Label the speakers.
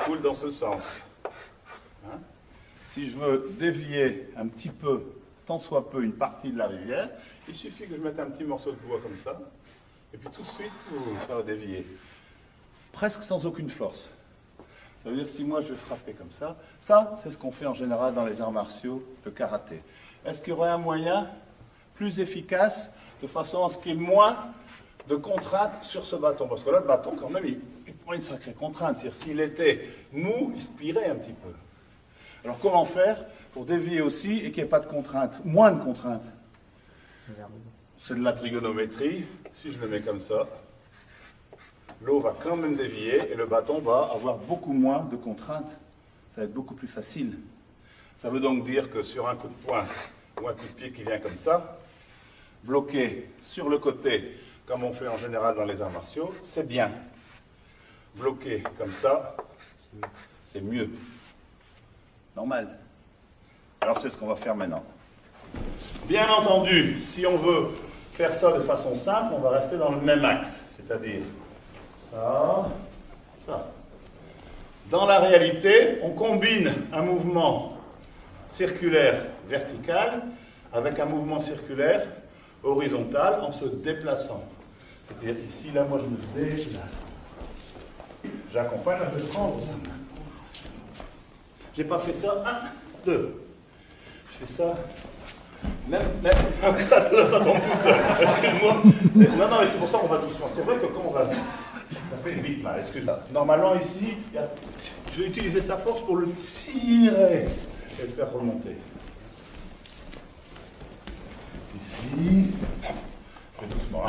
Speaker 1: coule dans ce sens. Hein? Si je veux dévier un petit peu, tant soit peu, une partie de la rivière, il suffit que je mette un petit morceau de bois comme ça, et puis tout de suite, ça va dévier. Presque sans aucune force. Ça veut dire si moi je vais frapper comme ça, c'est ce qu'on fait en général dans les arts martiaux, le karaté. Est-ce qu'il y aurait un moyen plus efficace, de façon à ce qu'il y ait moins de contraintes sur ce bâton? Parce que là, le bâton, quand même, il prend une sacrée contrainte. C'est-à-dire, s'il était mou, il se plierait un petit peu. Alors, comment faire pour dévier aussi et qu'il n'y ait pas de contraintes, moins de contraintes? C'est de la trigonométrie. Si je le mets comme ça, l'eau va quand même dévier et le bâton va avoir beaucoup moins de contraintes. Ça va être beaucoup plus facile. Ça veut donc dire que sur un coup de poing ou un coup de pied qui vient comme ça, bloqué sur le côté, comme on fait en général dans les arts martiaux, c'est bien. Bloqué comme ça, c'est mieux. Normal. Alors c'est ce qu'on va faire maintenant. Bien entendu, si on veut faire ça de façon simple, on va rester dans le même axe, c'est-à-dire ça, ça. Dans la réalité, on combine un mouvement circulaire vertical avec un mouvement circulaire horizontal en se déplaçant. C'est-à-dire ici, là, moi, je me déplace. J'accompagne, là, je vais prendre ça. J'ai pas fait ça. 1, 2. Je fais ça. Même ça tombe tout seul. Excuse-moi. Non, mais c'est pour ça qu'on va doucement. C'est vrai que quand on va vite, ça fait vite mal. Excuse-moi. Normalement, ici, je vais utiliser sa force pour le tirer et le faire remonter. Ici, je fais doucement.